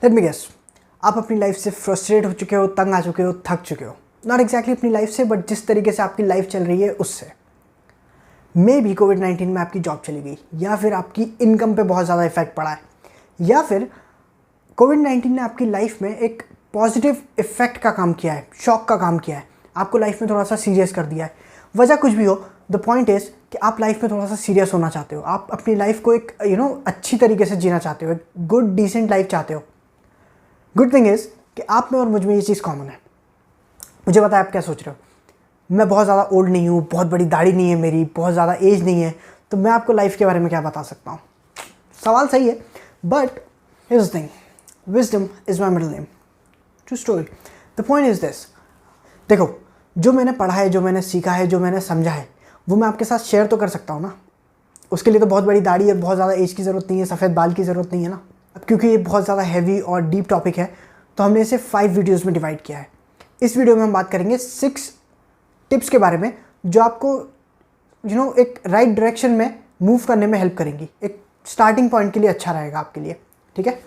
Let me guess, आप अपनी life से फ्रस्ट्रेट हो चुके हो, तंग आ चुके हो, थक चुके हो। नॉट एग्जैक्टली अपनी लाइफ से, बट जिस तरीके से आपकी लाइफ चल रही है उससे। मे भी कोविड-19 में आपकी जॉब चली गई, या फिर आपकी इनकम पे बहुत ज़्यादा इफेक्ट पड़ा है, या फिर कोविड-19 ने आपकी लाइफ में एक पॉजिटिव इफेक्ट का काम किया है, शॉक का काम किया है, आपको लाइफ में थोड़ा सा सीरियस कर दिया है। वजह कुछ भी हो, द पॉइंट इज़ कि आप लाइफ में थोड़ा सा सीरियस होना चाहते हो। आप अपनी लाइफ को एक अच्छी तरीके से जीना चाहते हो, एक गुड डिसेंट लाइफ चाहते हो। गुड थिंग इज़ कि आप में और मुझ में ये चीज़ कॉमन है। मुझे पता है आप क्या सोच रहे हो, मैं बहुत ज़्यादा ओल्ड नहीं हूँ, बहुत बड़ी दाढ़ी नहीं है मेरी, बहुत ज़्यादा एज नहीं है, तो मैं आपको लाइफ के बारे में क्या बता सकता हूँ। सवाल सही है, but here's the thing, wisdom is my middle name, true story. The point is this, देखो, जो मैंने पढ़ा है, जो मैंने सीखा है, जो मैंने समझा है, वो मैं आपके साथ शेयर तो कर सकता हूँ ना। उसके लिए तो बहुत बड़ी दाढ़ी और बहुत ज़्यादा एज की ज़रूरत नहीं है, सफ़ेद बाल की ज़रूरत नहीं है ना। अब क्योंकि ये बहुत ज़्यादा हैवी और डीप टॉपिक है, तो हमने इसे 5 वीडियोज़ में डिवाइड किया है। इस वीडियो में हम बात करेंगे 6 टिप्स के बारे में, जो आपको एक राइट डायरेक्शन में मूव करने में हेल्प करेंगी। एक स्टार्टिंग पॉइंट के लिए अच्छा रहेगा आपके लिए, ठीक है।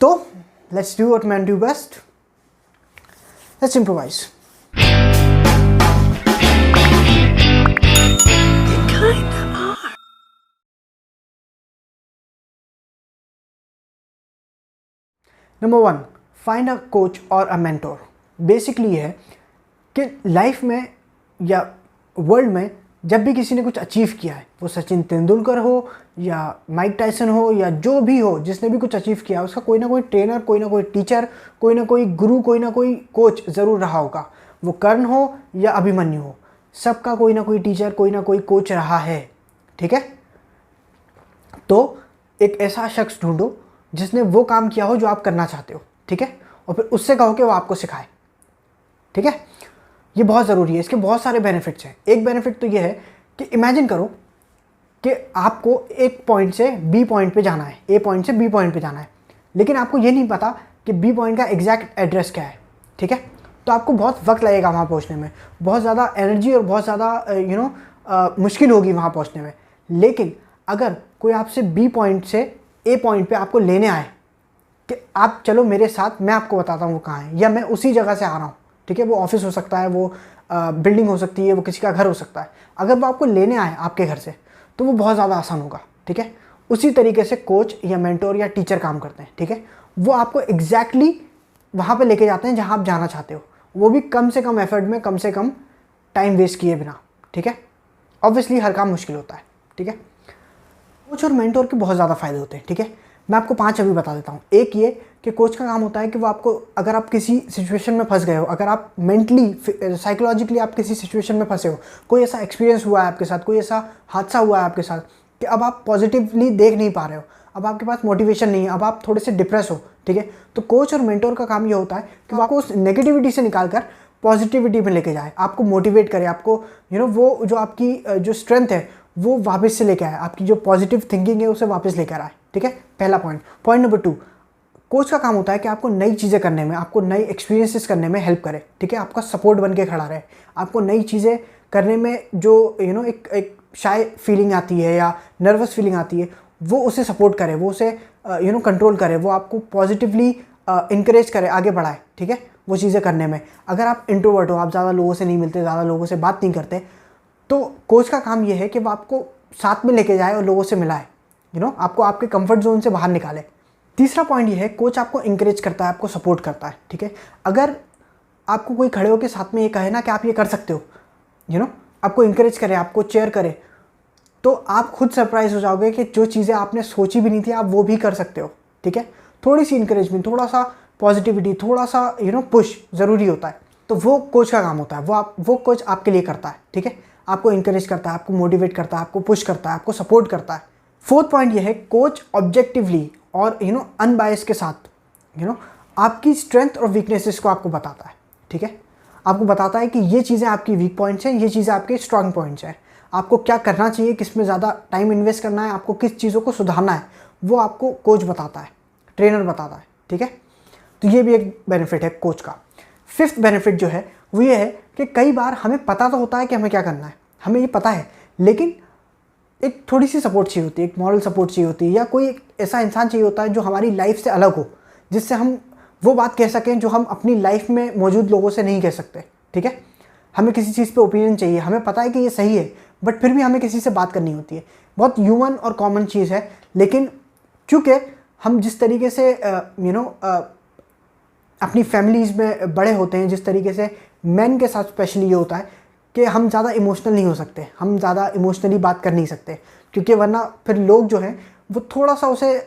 तो let's do what man do best, let's improvise. Number 1, find a coach और अ मेंटोर। बेसिकली ये है कि लाइफ में या वर्ल्ड में जब भी किसी ने कुछ अचीव किया है, वो सचिन तेंदुलकर हो या माइक टायसन हो या जो भी हो, जिसने भी कुछ अचीव किया, उसका कोई ना कोई ट्रेनर, कोई ना कोई टीचर, कोई ना कोई गुरु, कोई ना कोई कोच ज़रूर रहा होगा। वो कर्ण हो या अभिमन्यु हो, सबका कोई ना कोई टीचर, कोई ना कोई कोच रहा है, ठीक है। तो एक ऐसा शख्स ढूंढो जिसने वो काम किया हो जो आप करना चाहते हो, ठीक है, और फिर उससे कहो कि वो आपको सिखाए, ठीक है। ये बहुत ज़रूरी है, इसके बहुत सारे बेनिफिट्स हैं। एक बेनिफिट तो ये है कि इमेजिन करो कि आपको एक पॉइंट से बी पॉइंट पे जाना है, ए पॉइंट से बी पॉइंट पे जाना है, लेकिन आपको ये नहीं पता कि बी पॉइंट का एग्जैक्ट एड्रेस क्या है, ठीक है। तो आपको बहुत वक्त लगेगा वहाँ पहुँचने में, बहुत ज़्यादा एनर्जी और बहुत ज़्यादा मुश्किल होगी वहाँ पहुँचने में। लेकिन अगर कोई आपसे बी पॉइंट से ए पॉइंट पे आपको लेने आए कि आप चलो मेरे साथ, मैं आपको बताता हूँ वो कहाँ है, या मैं उसी जगह से आ रहा हूँ, ठीक है, वो ऑफिस हो सकता है, वो बिल्डिंग हो सकती है, वो किसी का घर हो सकता है, अगर वो आपको लेने आए आपके घर से, तो वो बहुत ज़्यादा आसान होगा, ठीक है। उसी तरीके से कोच या मेंटोर या टीचर काम करते हैं, ठीक है। वो आपको एग्जैक्टली वहाँ पर लेके जाते हैं जहाँ आप जाना चाहते हो, वो भी कम से कम एफर्ट में, कम से कम टाइम वेस्ट किए बिना, ठीक है। ऑब्वियसली हर काम मुश्किल होता है, ठीक है। कोच और मेंटोर के बहुत ज़्यादा फ़ायदे होते हैं, ठीक है। मैं आपको 5 अभी बता देता हूँ। एक ये कि कोच का काम होता है कि वो आपको, अगर आप किसी सिचुएशन में फंस गए हो, अगर आप मेंटली साइकोलॉजिकली आप किसी सिचुएशन में फंसे हो, कोई ऐसा एक्सपीरियंस हुआ है आपके साथ, कोई ऐसा हादसा हुआ है आपके साथ कि अब आप पॉजिटिवली देख नहीं पा रहे हो, अब आपके पास मोटिवेशन नहीं है, अब आप थोड़े से डिप्रेस हो, ठीक है। तो कोच और मेंटोर का काम ये होता है कि वो आपको उस नेगेटिविटी से निकाल कर पॉजिटिविटी में लेके जाए, आपको मोटिवेट करे, आपको वो जो आपकी जो स्ट्रेंथ है वो वापस से लेके आए, आपकी जो पॉजिटिव थिंकिंग है उसे वापस लेकर आए, ठीक है। पहला पॉइंट। पॉइंट नंबर 2, कोच का काम होता है कि आपको नई चीज़ें करने में, आपको नई एक्सपीरियंसेस करने में हेल्प करे, ठीक है, आपका सपोर्ट बन के खड़ा रहे, आपको नई चीज़ें करने में जो एक शाय फीलिंग आती है या नर्वस फीलिंग आती है, वो उसे सपोर्ट करे, वो उसे कंट्रोल करे, वो आपको पॉजिटिवली इंकरेज करे, आगे बढ़ाए, ठीक है, वो चीज़ें करने में। अगर आप इंट्रोवर्ट हो, आप ज़्यादा लोगों से नहीं मिलते, ज़्यादा लोगों से बात नहीं करते, तो कोच का काम ये है कि वो आपको साथ में लेके जाए और लोगों से मिलाए, आपको आपके कंफर्ट जोन से बाहर निकाले। तीसरा पॉइंट ये है, कोच आपको इंकरेज करता है, आपको सपोर्ट करता है, ठीक है। अगर आपको कोई खड़े होकर साथ में ये कहे ना कि आप ये कर सकते हो, आपको इंकरेज करे, आपको चेयर करे, तो आप खुद सरप्राइज हो जाओगे कि जो चीज़ें आपने सोची भी नहीं थी आप वो भी कर सकते हो, ठीक है। थोड़ी सी इंकरेजमेंट, थोड़ा सा पॉजिटिविटी, थोड़ा सा पुश ज़रूरी होता है। तो वो कोच का काम होता है, वो कोच आपके लिए करता है, ठीक है। आपको इंकरेज करता है, आपको मोटिवेट करता है, आपको पुश करता है, आपको सपोर्ट करता है। फोर्थ पॉइंट ये है, कोच ऑब्जेक्टिवली और अनबायस के साथ आपकी स्ट्रेंथ और वीकनेसेस को आपको बताता है, ठीक है। आपको बताता है कि ये चीज़ें आपकी वीक पॉइंट्स हैं, ये चीज़ें आपके स्ट्रांग पॉइंट्स हैं, आपको क्या करना चाहिए, किस में ज़्यादा टाइम इन्वेस्ट करना है, आपको किस चीज़ों को सुधारना है, वो आपको कोच बताता है, ट्रेनर बताता है, ठीक है। तो ये भी एक बेनिफिट है कोच का। 5th बेनिफिट जो है वो ये है कि कई बार हमें पता तो होता है कि हमें क्या करना है, हमें ये पता है, लेकिन एक थोड़ी सी सपोर्ट चाहिए होती है, एक मॉरल सपोर्ट चाहिए होती है, या कोई एक ऐसा इंसान चाहिए होता है जो हमारी लाइफ से अलग हो, जिससे हम वो बात कह सकें जो हम अपनी लाइफ में मौजूद लोगों से नहीं कह सकते, ठीक है। हमें किसी चीज़ पे ओपिनियन चाहिए, हमें पता है कि ये सही है, बट फिर भी हमें किसी से बात करनी होती है। बहुत ह्यूमन और कॉमन चीज़ है, लेकिन चूँकि हम जिस तरीके से अपनी फैमिलीज़ में बड़े होते हैं, जिस तरीके से मैन के साथ स्पेशली ये होता है कि हम ज़्यादा इमोशनल नहीं हो सकते, हम ज़्यादा इमोशनली बात कर नहीं सकते, क्योंकि वरना फिर लोग जो हैं वो थोड़ा सा उसे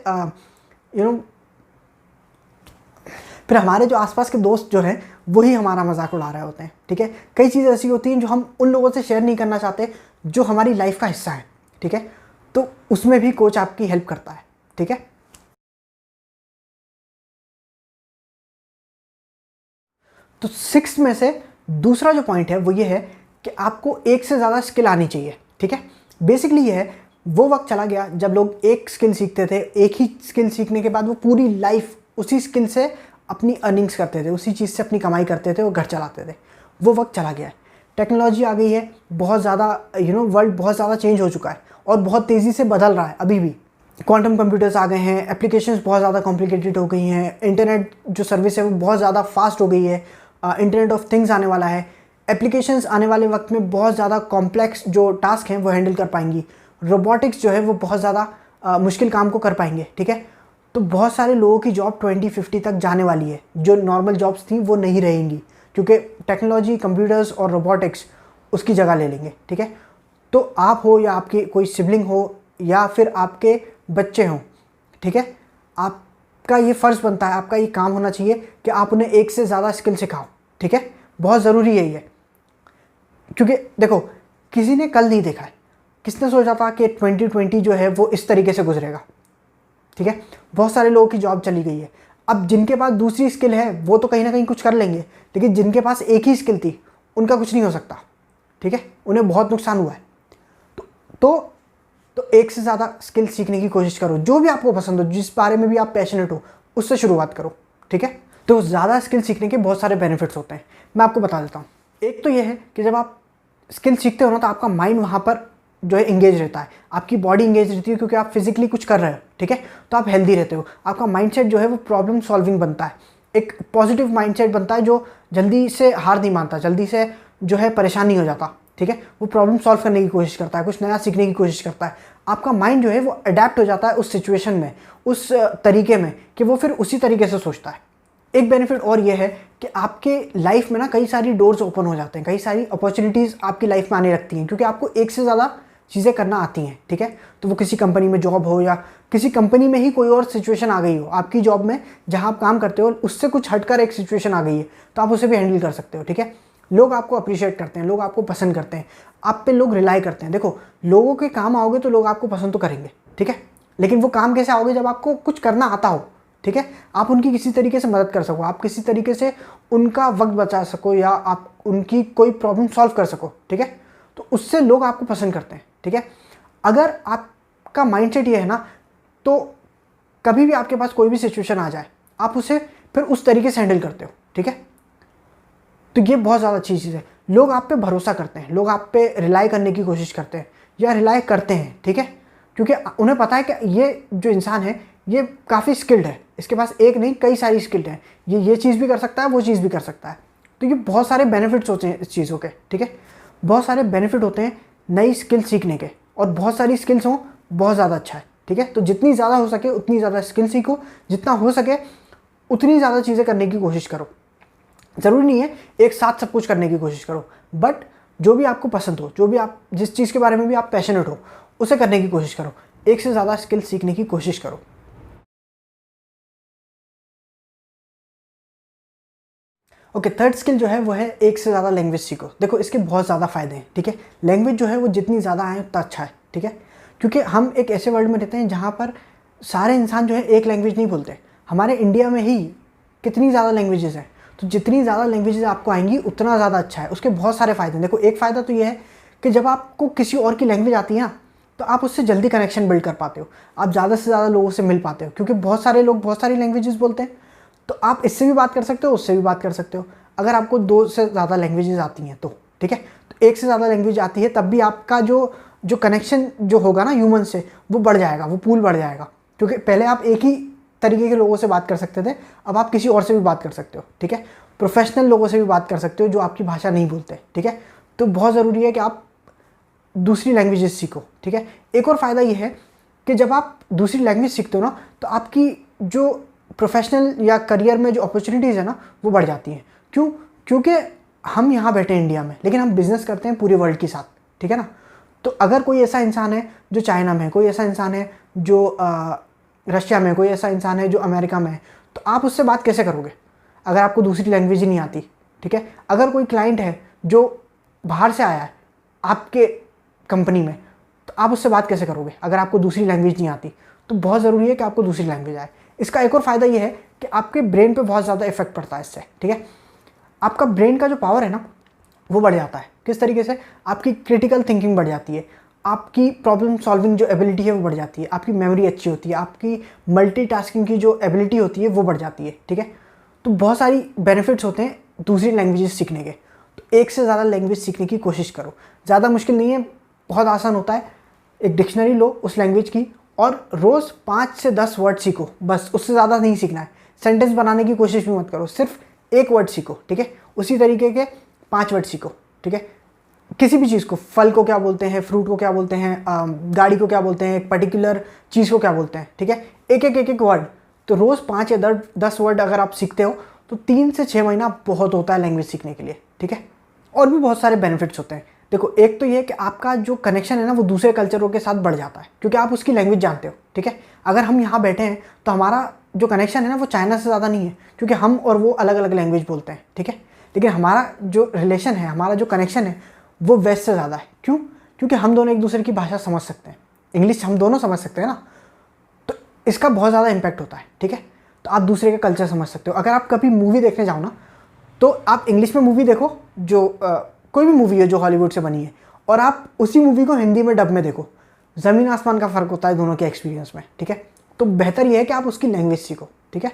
फिर हमारे जो आसपास के दोस्त जो हैं वही हमारा मजाक उड़ा रहे होते हैं, ठीक है। कई चीज़ें ऐसी होती हैं जो हम उन लोगों से शेयर नहीं करना चाहते जो हमारी लाइफ का हिस्सा है, ठीक है। तो उसमें भी कोच आपकी हेल्प करता है, ठीक है। तो 6 में से दूसरा जो पॉइंट है वो ये है कि आपको एक से ज़्यादा स्किल आनी चाहिए, ठीक है। बेसिकली ये है, वो वक्त चला गया जब लोग एक स्किल सीखते थे, एक ही स्किल सीखने के बाद वो पूरी लाइफ उसी स्किल से अपनी अर्निंग्स करते थे, उसी चीज़ से अपनी कमाई करते थे और घर चलाते थे। वो वक्त चला गया है। टेक्नोलॉजी आ गई है, बहुत ज़्यादा वर्ल्ड बहुत ज़्यादा चेंज हो चुका है और बहुत तेज़ी से बदल रहा है अभी भी। क्वांटम कंप्यूटर्स आ गए हैं, एप्लीकेशंस बहुत ज़्यादा कॉम्प्लिकेटेड हो गई हैं, इंटरनेट जो सर्विस है वो बहुत ज़्यादा फास्ट हो गई है, इंटरनेट ऑफ थिंग्स आने वाला है, एप्लीकेशंस आने वाले वक्त में बहुत ज़्यादा कॉम्प्लेक्स जो टास्क हैं वो हैंडल कर पाएंगी, रोबोटिक्स जो है वो बहुत ज़्यादा मुश्किल काम को कर पाएंगे, ठीक है। तो बहुत सारे लोगों की जॉब 2050 तक जाने वाली है, जो नॉर्मल जॉब्स थी वो नहीं रहेंगी, क्योंकि टेक्नोलॉजी, कंप्यूटर्स और रोबोटिक्स उसकी जगह ले लेंगे, ठीक है। तो आप हो या आपकी कोई सिबलिंग हो या फिर आपके बच्चे हों, ठीक है, आपका ये फ़र्ज़ बनता है, आपका ये काम होना चाहिए कि आप उन्हें एक से ज़्यादा स्किल सिखाओ, ठीक है। बहुत ज़रूरी है ये, क्योंकि देखो किसी ने कल नहीं देखा है, किसने सोचा था कि 2020 जो है वो इस तरीके से गुजरेगा, ठीक है। बहुत सारे लोगों की जॉब चली गई है। अब जिनके पास दूसरी स्किल है वो तो कहीं ना कहीं कुछ कर लेंगे, लेकिन जिनके पास एक ही स्किल थी उनका कुछ नहीं हो सकता, ठीक है, उन्हें बहुत नुकसान हुआ है। तो एक से ज़्यादा स्किल सीखने की कोशिश करो, जो भी आपको पसंद हो, जिस बारे में भी आप पैशनेट हो उससे शुरुआत करो, ठीक है। तो ज़्यादा स्किल सीखने के बहुत सारे बेनिफिट्स होते हैं, मैं आपको बता देता हूँ। एक तो ये है कि जब आप स्किल सीखते हो ना तो आपका माइंड वहाँ पर जो है इंगेज रहता है, आपकी बॉडी इंगेज रहती है, क्योंकि आप फिजिकली कुछ कर रहे हो, ठीक है। तो आप हेल्दी रहते हो, आपका माइंडसेट जो है वो प्रॉब्लम सॉल्विंग बनता है, एक पॉजिटिव माइंडसेट बनता है जो जल्दी से हार नहीं मानता, जल्दी से जो है परेशान नहीं हो जाता, ठीक है। वो प्रॉब्लम सॉल्व करने की कोशिश करता है, कुछ नया सीखने की कोशिश करता है। आपका माइंड जो है वो अडेप्ट हो जाता है उस सिचुएशन में, उस तरीके में, कि वो फिर उसी तरीके से सोचता है। एक बेनिफिट और ये है कि आपके लाइफ में ना कई सारी डोर्स ओपन हो जाते हैं, कई सारी अपॉर्चुनिटीज़ आपकी लाइफ में आने लगती हैं, क्योंकि आपको एक से ज़्यादा चीज़ें करना आती हैं, ठीक है। तो वो किसी कंपनी में जॉब हो या किसी कंपनी में ही कोई और सिचुएशन आ गई हो आपकी जॉब में, जहाँ आप काम करते हो उससे कुछ हटकर एक सिचुएशन आ गई है, तो आप उसे भी हैंडल कर सकते हो, ठीक है। लोग आपको अप्रिशिएट करते हैं, लोग आपको पसंद करते हैं, आप पे लोग रिलाई करते हैं। देखो, लोगों के काम आओगे तो लोग आपको पसंद तो करेंगे, ठीक है, लेकिन वो काम कैसे आओगे, जब आपको कुछ करना आता हो, ठीक है। आप उनकी किसी तरीके से मदद कर सको, आप किसी तरीके से उनका वक्त बचा सको, या आप उनकी कोई प्रॉब्लम सॉल्व कर सको, ठीक है। तो उससे लोग आपको पसंद करते हैं, ठीक है। अगर आपका माइंडसेट ये है ना, तो कभी भी आपके पास कोई भी सिचुएशन आ जाए आप उसे फिर उस तरीके से हैंडल करते हो, ठीक है। तो ये बहुत ज़्यादा अच्छी चीज़ है। लोग आप पे भरोसा करते हैं, लोग आप पे रिलाई करने की कोशिश करते हैं या रिलाई करते हैं, ठीक है, क्योंकि उन्हें पता है कि ये जो इंसान है ये काफ़ी स्किल्ड है, इसके पास एक नहीं कई सारी स्किल्ड हैं, ये चीज़ भी कर सकता है, वो चीज़ भी कर सकता है। तो ये बहुत सारे बेनिफिट्स होते हैं इस चीज़ों के, ठीक है। बहुत सारे बेनिफिट होते हैं नई स्किल सीखने के, और बहुत सारी स्किल्स हों बहुत ज़्यादा अच्छा है, ठीक है। तो जितनी ज़्यादा हो सके उतनी ज़्यादा स्किल सीखो, जितना हो सके उतनी ज़्यादा चीज़ें करने की कोशिश करो। ज़रूरी नहीं है एक साथ सब कुछ करने की कोशिश करो, बट जो भी आपको पसंद हो, जो भी आप जिस चीज़ के बारे में भी आप पैशनेट हो उसे करने की कोशिश करो, एक से ज़्यादा स्किल सीखने की कोशिश करो। ओके, थर्ड स्किल जो है वो है एक से ज़्यादा लैंग्वेज सीखो। देखो, इसके बहुत ज़्यादा फ़ायदे हैं, ठीक है। लैंग्वेज जो है वो जितनी ज़्यादा आए उतना अच्छा है, ठीक है, क्योंकि हम एक ऐसे वर्ल्ड में रहते हैं जहाँ पर सारे इंसान जो है एक लैंग्वेज नहीं बोलते। हमारे इंडिया में ही कितनी ज़्यादा लैंग्वेजेस हैं, तो जितनी ज़्यादा लैंग्वेजेस आपको आएंगी उतना ज़्यादा अच्छा है। उसके बहुत सारे फ़ायदे हैं। देखो, एक फ़ायदा तो ये है कि जब आपको किसी और की लैंग्वेज आती है ना, तो आप उससे जल्दी कनेक्शन बिल्ड कर पाते हो, आप ज़्यादा से ज़्यादा लोगों से मिल पाते हो, क्योंकि बहुत सारे लोग बहुत सारी लैंग्वेजेस बोलते हैं। तो आप इससे भी बात कर सकते हो, उससे भी बात कर सकते हो, अगर आपको दो से ज़्यादा लैंग्वेजेस आती हैं तो, ठीक है। तो एक से ज़्यादा लैंग्वेज आती है तब भी आपका जो कनेक्शन जो होगा ना ह्यूमन से, वो बढ़ जाएगा, वो पूल बढ़ जाएगा, क्योंकि पहले आप एक ही तरीके के लोगों से बात कर सकते थे, अब आप किसी और से भी बात कर सकते हो, ठीक है। प्रोफेशनल लोगों से भी बात कर सकते हो जो आपकी भाषा नहीं बोलते, ठीक है। तो बहुत ज़रूरी है कि आप दूसरी लैंग्वेजेस सीखो, ठीक है। एक और फ़ायदा ये है कि जब आप दूसरी लैंग्वेज सीखते हो ना, तो आपकी जो प्रोफेशनल या करियर में जो अपॉर्चुनिटीज़ है ना, वो बढ़ जाती हैं। क्यों? क्योंकि हम यहाँ बैठे हैं इंडिया में, लेकिन हम बिज़नेस करते हैं पूरे वर्ल्ड के साथ, ठीक है ना। तो अगर कोई ऐसा इंसान है जो चाइना में है, कोई ऐसा इंसान है जो रशिया में, कोई ऐसा इंसान है जो अमेरिका में है, तो आप उससे बात कैसे करोगे अगर आपको दूसरी लैंग्वेज ही नहीं आती, ठीक है। अगर कोई क्लाइंट है जो बाहर से आया है आपके कंपनी में, तो आप उससे बात कैसे करोगे अगर आपको दूसरी लैंग्वेज नहीं आती। तो बहुत ज़रूरी है कि आपको दूसरी लैंग्वेज आए। इसका एक और फ़ायदा ये है कि आपके ब्रेन पे बहुत ज़्यादा इफेक्ट पड़ता है इससे, ठीक है। आपका ब्रेन का जो पावर है ना, वो बढ़ जाता है। किस तरीके से? आपकी क्रिटिकल थिंकिंग बढ़ जाती है, आपकी प्रॉब्लम सॉल्विंग जो एबिलिटी है वो बढ़ जाती है, आपकी मेमोरी अच्छी होती है, आपकी मल्टीटास्किंग की जो एबिलिटी होती है वो बढ़ जाती है, ठीक है। तो बहुत सारी बेनिफिट्स होते हैं दूसरी लैंग्वेजेस सीखने के। तो एक से ज़्यादा लैंग्वेज सीखने की कोशिश करो। ज़्यादा मुश्किल नहीं है, बहुत आसान होता है। एक डिक्शनरी लो उस लैंग्वेज की और रोज़ 5 से 10 वर्ड सीखो, बस, उससे ज़्यादा नहीं सीखना है। सेंटेंस बनाने की कोशिश भी मत करो, सिर्फ एक वर्ड सीखो, ठीक है। उसी तरीके के 5 वर्ड सीखो, ठीक है। किसी भी चीज़ को, फल को क्या बोलते हैं, फ्रूट को क्या बोलते हैं, गाड़ी को क्या बोलते हैं, एक पर्टिकुलर चीज़ को क्या बोलते हैं, ठीक है। एक वर्ड। तो रोज़ 5 या 10 वर्ड अगर आप सीखते हो तो 3 से 6 महीना बहुत होता है लैंग्वेज सीखने के लिए, ठीक है। और भी बहुत सारे बेनिफिट्स होते हैं। देखो, एक तो ये कि आपका जो कनेक्शन है ना, वो दूसरे कल्चरों के साथ बढ़ जाता है क्योंकि आप उसकी लैंग्वेज जानते हो, ठीक है। अगर हम यहाँ बैठे हैं तो हमारा जो कनेक्शन है ना, वो चाइना से ज़्यादा नहीं है क्योंकि हम और वो अलग अलग लैंग्वेज बोलते हैं, ठीक है। लेकिन हमारा जो रिलेशन है, हमारा जो कनेक्शन है, वो वेस्ट से ज़्यादा है। क्यों? क्योंकि हम दोनों एक दूसरे की भाषा समझ सकते हैं, इंग्लिश हम दोनों समझ सकते हैं ना, तो इसका बहुत ज़्यादा इम्पैक्ट होता है, ठीक है। तो आप दूसरे का कल्चर समझ सकते हो। अगर आप कभी मूवी देखने जाओ ना, तो आप इंग्लिश में मूवी देखो, जो कोई भी मूवी है जो हॉलीवुड से बनी है, और आप उसी मूवी को हिंदी में डब में देखो, ज़मीन आसमान का फ़र्क होता है दोनों के एक्सपीरियंस में, ठीक है। तो बेहतर ये है कि आप उसकी लैंग्वेज सीखो, ठीक है।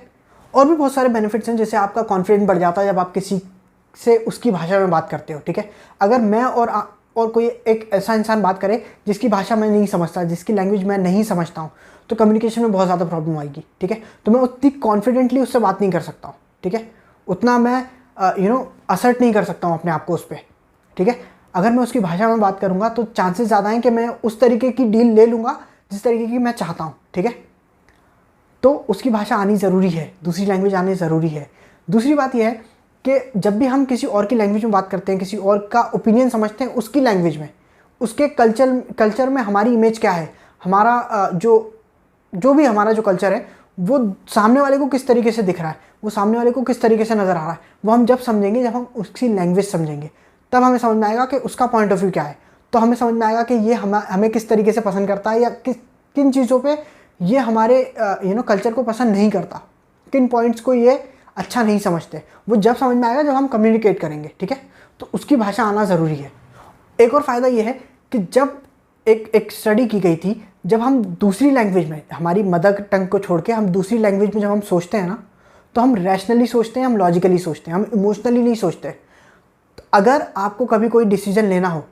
और भी बहुत सारे बेनिफिट्स हैं, जैसे आपका कॉन्फिडेंस बढ़ जाता है जब आप किसी से उसकी भाषा में बात करते हो, ठीक है। अगर मैं और कोई एक ऐसा इंसान बात करे जिसकी भाषा मैं नहीं समझता, जिसकी लैंग्वेज मैं नहीं समझता हूँ, तो कम्युनिकेशन में बहुत ज़्यादा प्रॉब्लम आएगी, ठीक है। तो मैं उतनी कॉन्फिडेंटली उससे बात नहीं कर सकता हूँ, ठीक है। उतना मैं असर्ट नहीं कर सकता हूँ अपने आप को उस पर, ठीक है। अगर मैं उसकी भाषा में बात करूँगा तो चांसेस ज़्यादा हैं कि मैं उस तरीके की डील ले लूँगा जिस तरीके की मैं चाहता हूँ, ठीक है। तो उसकी भाषा आनी ज़रूरी है, दूसरी लैंग्वेज आनी ज़रूरी है। दूसरी बात यह है कि जब भी हम किसी और की लैंग्वेज में बात करते हैं, किसी और का ओपिनियन समझते हैं उसकी लैंग्वेज में, उसके कल्चर में हमारी इमेज क्या है, हमारा जो भी हमारा जो कल्चर है वो सामने वाले को किस तरीके से दिख रहा है, वो सामने वाले को किस तरीके से नज़र आ रहा है, वो हम जब समझेंगे, जब हम उसकी लैंग्वेज समझेंगे, तब हमें समझ में आएगा कि उसका पॉइंट ऑफ व्यू क्या है। तो हमें समझ में आएगा कि ये हमें किस तरीके से पसंद करता है, या किन चीज़ों पे ये हमारे कल्चर को पसंद नहीं करता, किन पॉइंट्स को ये अच्छा नहीं समझते। वो जब समझ में आएगा जब हम कम्युनिकेट करेंगे, ठीक है। तो उसकी भाषा आना ज़रूरी है। एक और फ़ायदा ये है कि जब एक स्टडी की गई थी, जब हम दूसरी लैंग्वेज में, हमारी मदर टंग को छोड़ के हम दूसरी लैंग्वेज में जब हम सोचते हैं ना, तो हम रैशनली सोचते हैं, हम लॉजिकली सोचते हैं, हम इमोशनली नहीं सोचते। तो अगर आपको कभी कोई डिसीजन लेना हो,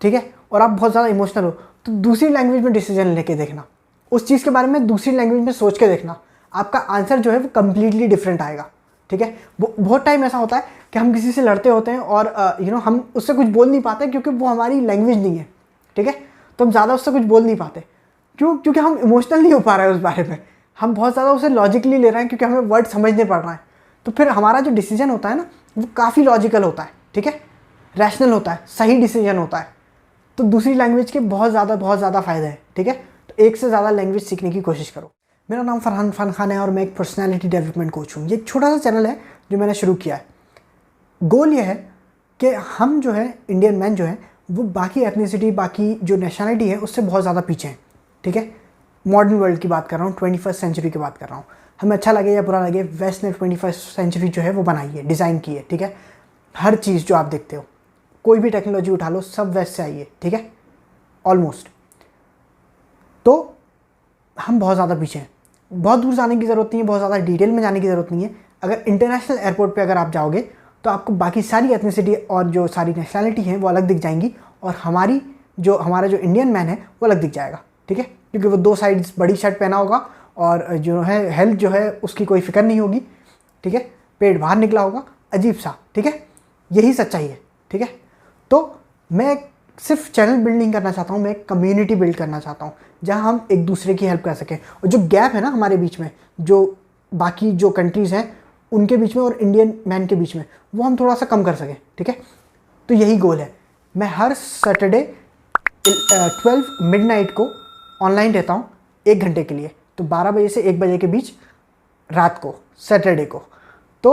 ठीक है, और आप बहुत ज़्यादा इमोशनल हो, तो दूसरी लैंग्वेज में डिसीजन लेके देखना, उस चीज़ के बारे में दूसरी लैंग्वेज में सोच के देखना, आपका आंसर जो है वो कम्प्लीटली डिफरेंट आएगा, ठीक है। बहुत टाइम ऐसा होता है कि हम किसी से लड़ते होते हैं और हम उससे कुछ बोल नहीं पाते क्योंकि वो हमारी लैंग्वेज नहीं है, ठीक है। तो हम ज़्यादा उससे कुछ बोल नहीं पाते। क्यों? क्योंकि हम इमोशनल नहीं हो पा रहे हैं उस बारे में, हम बहुत ज़्यादा उसे लॉजिकली ले रहे हैं क्योंकि हमें वर्ड समझने पड़ रहा है। तो फिर हमारा जो डिसीजन होता है ना, वो काफ़ी लॉजिकल होता है, ठीक है, रैशनल होता है, सही डिसीजन होता है। तो दूसरी लैंग्वेज के बहुत ज़्यादा फ़ायदे हैं, ठीक है। तो एक से ज़्यादा लैंग्वेज सीखने की कोशिश करो। मेरा नाम फरहान फान खान है और मैं एक पर्सनैलिटी डेवलपमेंट कोच हूँ। ये एक छोटा सा चैनल है जो मैंने शुरू किया है। गोल ये है कि हम जो है, इंडियन मैन जो है, वो बाकी एथनिसिटी, बाकी जो नेशनलिटी है उससे बहुत ज़्यादा पीछे हैं, ठीक है। मॉडर्न वर्ल्ड की बात कर रहा हूँ, 21st सेंचुरी की बात कर रहा हूँ। हमें अच्छा लगे या बुरा लगे, वेस्ट ने 21st सेंचुरी जो है वो बनाई है, डिज़ाइन की है, ठीक है। हर चीज़ जो आप देखते हो, कोई भी टेक्नोलॉजी उठा लो, सब वेस्ट से आई है, ठीक है, ऑलमोस्ट। तो हम बहुत ज़्यादा पीछे हैं। बहुत दूर जाने की ज़रूरत नहीं है, बहुत ज़्यादा डिटेल में जाने की ज़रूरत नहीं है। अगर इंटरनेशनल एयरपोर्ट पे अगर आप जाओगे तो आपको बाकी सारी एथनिसिटी और जो सारी नेशनलिटी हैं वो अलग दिख जाएंगी, और हमारा जो इंडियन मैन है वो अलग दिख जाएगा, ठीक है। क्योंकि वो 2 साइड्स बड़ी शर्ट पहना होगा और जो है हेल्थ जो है उसकी कोई फिक्र नहीं होगी, ठीक है, पेट बाहर निकला होगा अजीब सा, ठीक है, यही सच्चाई है, ठीक है। तो मैं सिर्फ चैनल बिल्ड नहीं करना चाहता हूँ, मैं एक कम्युनिटी बिल्ड करना चाहता हूँ जहाँ हम एक दूसरे की हेल्प कर सकें, और जो गैप है ना हमारे बीच में, जो बाकी जो कंट्रीज़ हैं उनके बीच में और इंडियन मैन के बीच में, वो हम थोड़ा सा कम कर सकें, ठीक है। तो यही गोल है। मैं हर सैटरडे 12 मिडनाइट को ऑनलाइन रहता हूँ 1 घंटे के लिए, तो 12 बजे से 1 बजे के बीच रात को सैटरडे को। तो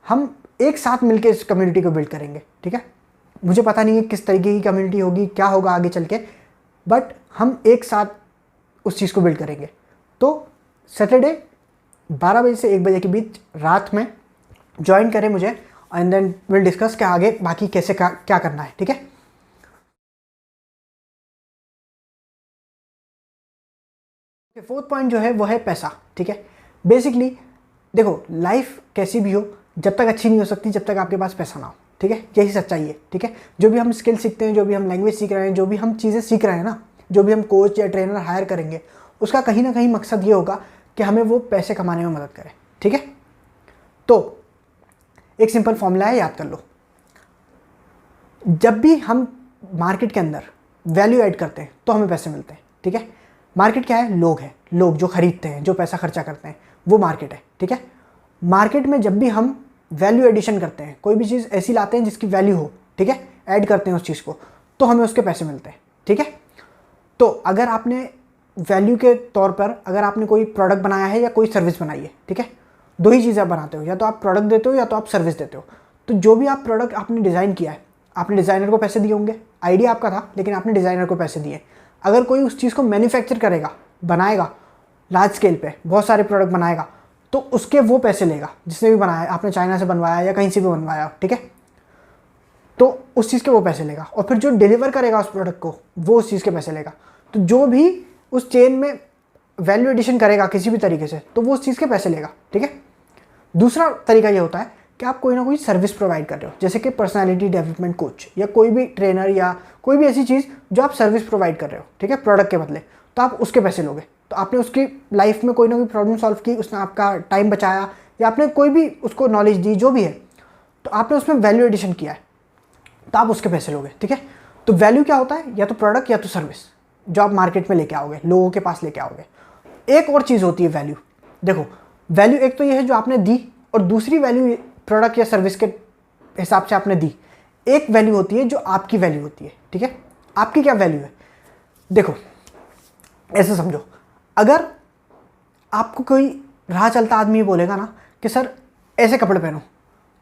हम एक साथ मिलकर इस कम्युनिटी को बिल्ड करेंगे, ठीक है। मुझे पता नहीं है किस तरीके की कम्युनिटी होगी, क्या होगा आगे चल के, बट हम एक साथ उस चीज़ को बिल्ड करेंगे। तो सैटरडे 12 बजे से 1 बजे के बीच रात में ज्वाइन करें मुझे, एंड देन विल डिस्कस कि आगे बाकी कैसे क्या करना है, ठीक है। फोर्थ पॉइंट जो है वो है पैसा, ठीक है। बेसिकली देखो, लाइफ कैसी भी हो जब तक अच्छी नहीं हो सकती जब तक आपके पास पैसा ना हो, ठीक है, यही सच्चाई है, ठीक है। जो भी हम स्किल सीखते हैं, जो भी हम लैंग्वेज सीख रहे हैं, जो भी हम चीज़ें सीख रहे हैं ना, जो भी हम कोच या ट्रेनर हायर करेंगे, उसका कहीं ना कहीं मकसद ये होगा कि हमें वो पैसे कमाने में मदद करे, ठीक है। तो एक सिंपल फॉर्मूला है, याद कर लो। जब भी हम मार्केट के अंदर वैल्यू ऐड करते हैं तो हमें पैसे मिलते हैं, ठीक है। मार्केट क्या है? लोग हैं, लोग जो खरीदते हैं, जो पैसा खर्चा करते हैं, वो मार्केट है, ठीक है। मार्केट में जब भी हम वैल्यू एडिशन करते हैं, कोई भी चीज़ ऐसी लाते हैं जिसकी वैल्यू हो, ठीक है, ऐड करते हैं उस चीज़ को, तो हमें उसके पैसे मिलते हैं, ठीक है। तो अगर आपने वैल्यू के तौर पर अगर आपने कोई प्रोडक्ट बनाया है या कोई सर्विस बनाई है, ठीक है, 2 ही चीज़ें आप बनाते हो, या तो आप प्रोडक्ट देते हो या तो आप सर्विस देते हो। तो जो भी आप प्रोडक्ट आपने डिज़ाइन किया है, आपने डिज़ाइनर को पैसे दिए होंगे, आइडिया आपका था लेकिन आपने डिज़ाइनर को पैसे दिए। अगर कोई उस चीज़ को मैन्युफैक्चर करेगा, बनाएगा लार्ज स्केल पे, बहुत सारे प्रोडक्ट बनाएगा, तो उसके वो पैसे लेगा जिसने भी बनाया, आपने चाइना से बनवाया या कहीं से भी बनवाया, ठीक है, तो उस चीज़ के वो पैसे लेगा। और फिर जो डिलीवर करेगा उस प्रोडक्ट को, वो उस चीज़ के पैसे लेगा। तो जो भी उस चेन में वैल्यू एडिशन करेगा किसी भी तरीके से, तो वो उस चीज़ के पैसे लेगा, ठीक है। दूसरा तरीका ये होता है कि आप कोई ना कोई सर्विस प्रोवाइड कर रहे हो, जैसे कि पर्सनालिटी डेवलपमेंट कोच या कोई भी ट्रेनर या कोई भी ऐसी चीज़ जो आप सर्विस प्रोवाइड कर रहे हो, ठीक है, प्रोडक्ट के बदले, तो आप उसके पैसे लोगे। तो आपने उसकी लाइफ में कोई ना कोई प्रॉब्लम सॉल्व की, उसने आपका टाइम बचाया, या आपने कोई भी उसको नॉलेज दी, जो भी है, तो आपने उसमें वैल्यू एडिशन किया है, तो आप उसके पैसे लोगे, ठीक है। तो वैल्यू क्या होता है? या तो प्रोडक्ट या तो सर्विस जो आप मार्केट में लेके आओगे, लोगों के पास लेके आओगे। एक और चीज़ होती है वैल्यू। देखो, वैल्यू एक तो ये है जो आपने दी, और दूसरी वैल्यू प्रोडक्ट या सर्विस के हिसाब से आपने दी। एक वैल्यू होती है जो आपकी वैल्यू होती है, ठीक है। आपकी क्या वैल्यू है? देखो, ऐसे समझो, अगर आपको कोई राह चलता आदमी बोलेगा ना कि सर ऐसे कपड़े पहनो,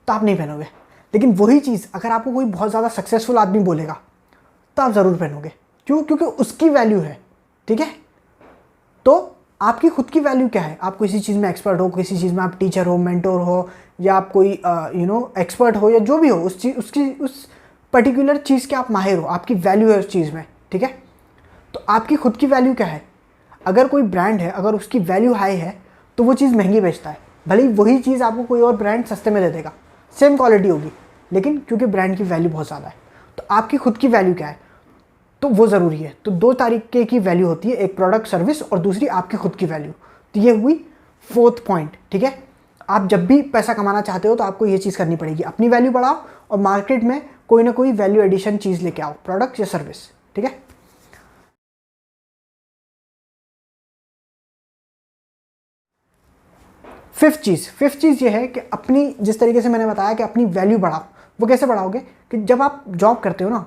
तो आप नहीं पहनोगे। लेकिन वही चीज़ अगर आपको कोई बहुत ज़्यादा सक्सेसफुल आदमी बोलेगा तो आप ज़रूर पहनोगे। क्यों? क्योंकि उसकी वैल्यू है, ठीक है। तो आपकी खुद की वैल्यू क्या है? आप किसी चीज़ में एक्सपर्ट हो, किसी चीज़ में आप टीचर हो, मेंटोर हो, या आप कोई एक्सपर्ट हो, या जो भी हो, उस पर्टिकुलर चीज़ के आप माहिर हो, आपकी वैल्यू है उस चीज़ में, ठीक है। तो आपकी खुद की वैल्यू क्या है? अगर कोई ब्रांड है, अगर उसकी वैल्यू हाई है तो वो चीज़ महंगी बेचता है, भले ही वही चीज़ आपको कोई और ब्रांड सस्ते में दे देगा, सेम क्वालिटी होगी, लेकिन क्योंकि ब्रांड की वैल्यू बहुत ज़्यादा है। तो आपकी खुद की वैल्यू क्या है? तो वो ज़रूरी है। तो 2 तरीके की वैल्यू होती है, एक प्रोडक्ट सर्विस और दूसरी आपकी खुद की वैल्यू। तो ये हुई 4th पॉइंट, ठीक है। आप जब भी पैसा कमाना चाहते हो तो आपको ये चीज़ करनी पड़ेगी, अपनी वैल्यू बढ़ाओ और मार्केट में कोई ना कोई वैल्यू एडिशन चीज़ लेके आओ, प्रोडक्ट या सर्विस, ठीक है। फिफ्थ चीज़ ये है कि अपनी, जिस तरीके से मैंने बताया कि अपनी वैल्यू बढ़ाओ। वो कैसे बढ़ाओगे? कि जब आप जॉब करते हो ना,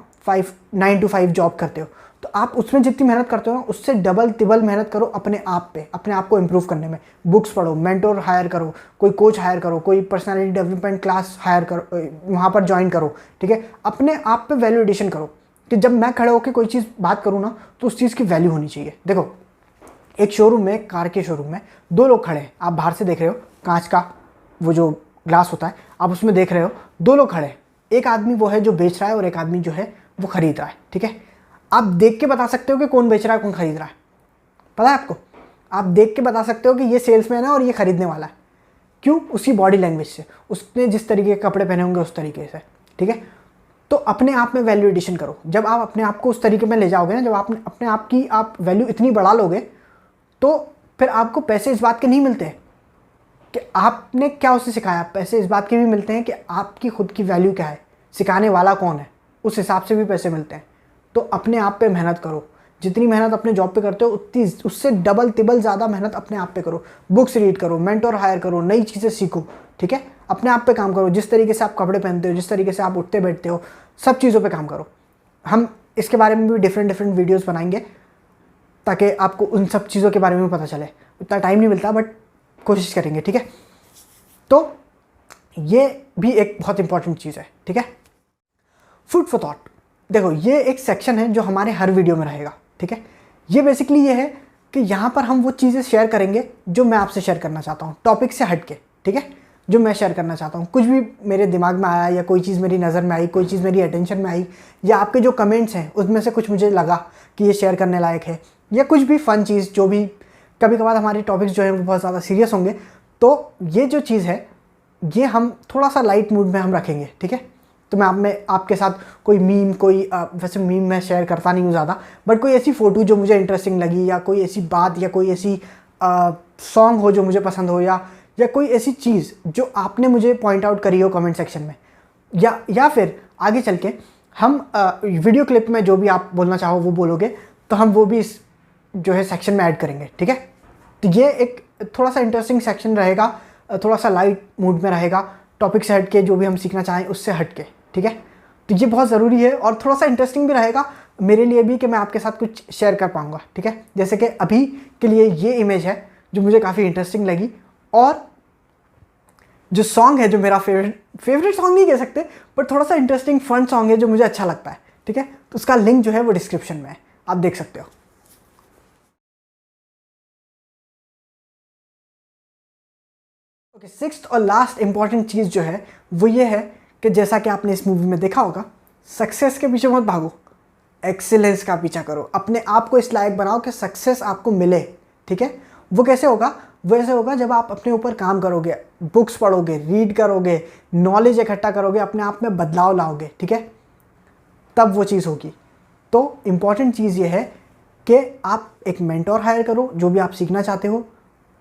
9 to 5 जॉब करते हो, तो आप उसमें जितनी मेहनत करते हो ना, उससे डबल तिबल मेहनत करो अपने आप पे, अपने आप को इम्प्रूव करने में। बुक्स पढ़ो, मेंटोर हायर करो, कोई कोच हायर करो, कोई पर्सनालिटी डेवलपमेंट क्लास हायर करो, वहाँ पर ज्वाइन करो, ठीक है। अपने आप पे वैल्यू एडिशन करो कि जब मैं खड़े होकर कोई चीज़ बात करूँ ना, तो उस चीज़ की वैल्यू होनी चाहिए। देखो, एक शोरूम में, कार के शोरूम में 2 लोग खड़े हैं, आप बाहर से देख रहे हो, कांच का वो जो ग्लास होता है, आप उसमें देख रहे हो 2 लोग खड़े हैं। एक आदमी वो है जो बेच रहा है और एक आदमी जो है वो खरीद रहा है, ठीक है। आप देख के बता सकते हो कि कौन बेच रहा है, कौन खरीद रहा है, पता है आपको? आप देख के बता सकते हो कि ये सेल्समैन है और ये खरीदने वाला है। क्यों? उसकी बॉडी लैंग्वेज से, उसने जिस तरीके के कपड़े पहने होंगे उस तरीके से, ठीक है। तो अपने आप में वैल्यू एडिशन करो। जब आप अपने आप को उस तरीके में ले जाओगे ना, जब आप अपने आप की आप वैल्यू इतनी बढ़ा लोगे, तो फिर आपको पैसे इस बात के नहीं मिलते कि आपने क्या उसे सिखाया, पैसे इस बात के भी मिलते हैं कि आपकी खुद की वैल्यू क्या है, सिखाने वाला कौन है, उस हिसाब से भी पैसे मिलते हैं। तो अपने आप पे मेहनत करो, जितनी मेहनत अपने जॉब पे करते हो उतनी उससे डबल तिबल ज़्यादा मेहनत अपने आप पे करो। बुक्स रीड करो, मेंटोर हायर करो, नई चीज़ें सीखो, ठीक है। अपने आप पे काम करो, जिस तरीके से आप कपड़े पहनते हो, जिस तरीके से आप उठते बैठते हो, सब चीज़ों पे काम करो। हम इसके बारे में भी डिफरेंट वीडियोज़ बनाएंगे ताकि आपको उन सब चीज़ों के बारे में पता चले। उतना टाइम नहीं मिलता बट कोशिश करेंगे, ठीक है। तो ये भी एक बहुत इंपॉर्टेंट चीज़ है, ठीक है। फूड फॉर थॉट, देखो ये एक सेक्शन है जो हमारे हर वीडियो में रहेगा, ठीक है। ये बेसिकली ये है कि यहाँ पर हम वो चीज़ें शेयर करेंगे जो मैं आपसे शेयर करना चाहता हूँ, टॉपिक से हट के, ठीक है। जो मैं शेयर करना चाहता हूँ, कुछ भी मेरे दिमाग में आया या कोई चीज़ मेरी नज़र में आई, कोई चीज़ मेरी अटेंशन में आई, या आपके जो कमेंट्स हैं उसमें से कुछ मुझे लगा कि ये शेयर करने लायक है, या कुछ भी फ़न चीज़, जो भी कभी कभार हमारे टॉपिक्स जो हैं वो बहुत ज़्यादा सीरियस होंगे, तो ये जो चीज़ है ये हम थोड़ा सा लाइट मूड में हम रखेंगे, ठीक है। तो मैं आपके साथ कोई मीम, वैसे मीम मैं शेयर करता नहीं हूँ ज़्यादा, बट कोई ऐसी फ़ोटो जो मुझे इंटरेस्टिंग लगी, या कोई ऐसी बात, या कोई ऐसी सॉन्ग हो जो मुझे पसंद हो, या कोई ऐसी चीज़ जो आपने मुझे पॉइंट आउट करी हो कमेंट सेक्शन में, या फिर आगे चल के हम वीडियो क्लिप में जो भी आप बोलना चाहो वो बोलोगे, तो हम वो भी इस जो है सेक्शन में ऐड करेंगे, ठीक है। तो ये एक थोड़ा सा इंटरेस्टिंग सेक्शन रहेगा, थोड़ा सा लाइट मूड में रहेगा, टॉपिक से हट के, जो भी हम सीखना चाहें उससे हट के, ठीक है। तो ये बहुत ज़रूरी है और थोड़ा सा इंटरेस्टिंग भी रहेगा मेरे लिए भी कि मैं आपके साथ कुछ शेयर कर पाऊँगा, ठीक है। जैसे कि अभी के लिए ये इमेज है जो मुझे काफ़ी इंटरेस्टिंग लगी, और जो सॉन्ग है, जो मेरा फेवरेट सॉन्ग नहीं कह सकते, बट थोड़ा सा इंटरेस्टिंग फन सॉन्ग है जो मुझे अच्छा लगता है, ठीक है। तो उसका लिंक जो है वो डिस्क्रिप्शन में है, आप देख सकते हो। ओके, सिक्स्थ और लास्ट इंपॉर्टेंट चीज़ जो है वो ये है कि जैसा कि आपने इस मूवी में देखा होगा, सक्सेस के पीछे मत भागो, एक्सीलेंस का पीछा करो। अपने आप को इस लायक बनाओ कि सक्सेस आपको मिले, ठीक है। वो कैसे होगा? वो ऐसे होगा जब आप अपने ऊपर काम करोगे, बुक्स पढ़ोगे, रीड करोगे, नॉलेज इकट्ठा करोगे, अपने आप में बदलाव लाओगे, ठीक है, तब वो चीज़ होगी। तो इम्पॉर्टेंट चीज़ ये है कि आप एक मेंटोर हायर करो, जो भी आप सीखना चाहते हो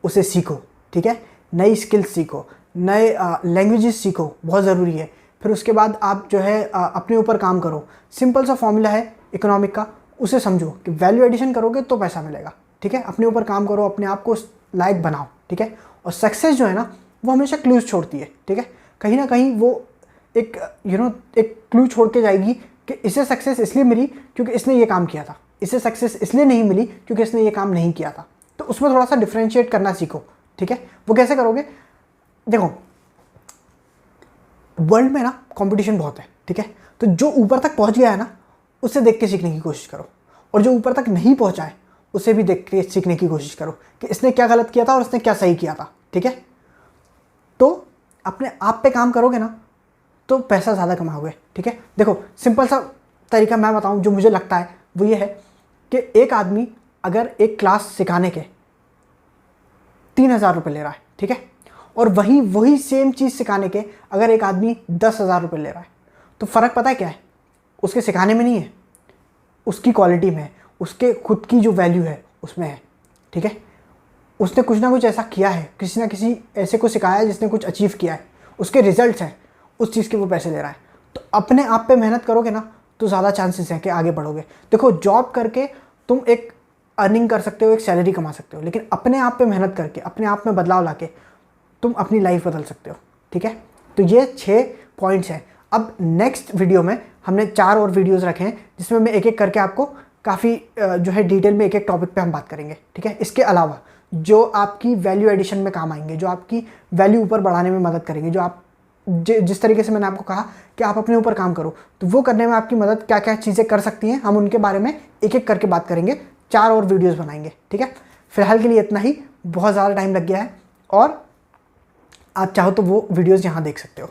उसे सीखो, ठीक है। नई स्किल्स सीखो, नए लैंग्वेजेस सीखो, बहुत ज़रूरी है। फिर उसके बाद आप जो है अपने ऊपर काम करो। सिंपल सा फॉर्मूला है इकोनॉमिक का, उसे समझो कि वैल्यू एडिशन करोगे तो पैसा मिलेगा, ठीक है। अपने ऊपर काम करो, अपने आप को लायक बनाओ, ठीक है। और सक्सेस जो है ना, वो हमेशा क्लूज छोड़ती है, ठीक है। कहीं ना कहीं वो एक एक क्लू छोड़ के जाएगी कि इसे सक्सेस इसलिए मिली क्योंकि इसने ये काम किया था, इसे सक्सेस इसलिए नहीं मिली क्योंकि इसने ये काम नहीं किया था। तो उसमें थोड़ा सा डिफ्रेंशिएट करना सीखो, ठीक है। वो कैसे करोगे? देखो, वर्ल्ड में ना कंपटीशन बहुत है, ठीक है। तो जो ऊपर तक पहुंच गया है ना, उससे देख के सीखने की कोशिश करो, और जो ऊपर तक नहीं पहुंचा है उसे भी देख के सीखने की कोशिश करो कि इसने क्या गलत किया था और इसने क्या सही किया था, ठीक है। तो अपने आप पे काम करोगे ना तो पैसा ज़्यादा कमाओगे, ठीक है। देखो, सिंपल सा तरीका मैं बताऊं जो मुझे लगता है वो ये है कि एक आदमी अगर एक क्लास सिखाने के 3,000 रुपये ले रहा है, ठीक है, और वही सेम चीज़ सिखाने के अगर एक आदमी 10,000 रुपये ले रहा है, तो फ़र्क पता है क्या है? उसके सिखाने में नहीं है, उसकी क्वालिटी में है, उसके खुद की जो वैल्यू है उसमें है, ठीक है। उसने कुछ ना कुछ ऐसा किया है, किसी ना किसी ऐसे को सिखाया है जिसने कुछ अचीव किया है, उसके रिजल्ट्स हैं, उस चीज़ के वो पैसे ले रहा है। तो अपने आप पे मेहनत करोगे ना तो ज़्यादा चांसेस हैं कि आगे बढ़ोगे। देखो, जॉब करके तुम एक अर्निंग कर सकते हो, एक सैलरी कमा सकते हो, लेकिन अपने आप पे मेहनत करके, अपने आप में बदलाव लाके तुम अपनी लाइफ बदल सकते हो, ठीक है। तो ये 6 पॉइंट्स हैं। अब नेक्स्ट वीडियो में हमने 4 और वीडियोज़ रखे हैं जिसमें मैं एक एक करके आपको काफ़ी जो है डिटेल में एक एक टॉपिक पे हम बात करेंगे, ठीक है। इसके अलावा जो आपकी वैल्यू एडिशन में काम आएंगे, जो आपकी वैल्यू ऊपर बढ़ाने में मदद करेंगे, जो आप जिस तरीके से मैंने आपको कहा कि आप अपने ऊपर काम करो, तो वो करने में आपकी मदद क्या क्या चीज़ें कर सकती हैं, हम उनके बारे में एक एक करके बात करेंगे। 4 और वीडियोज़ बनाएंगे, ठीक है। फिलहाल के लिए इतना ही, बहुत ज़्यादा टाइम लग गया है, और आप चाहो तो वो वीडियोज़ यहाँ देख सकते हो।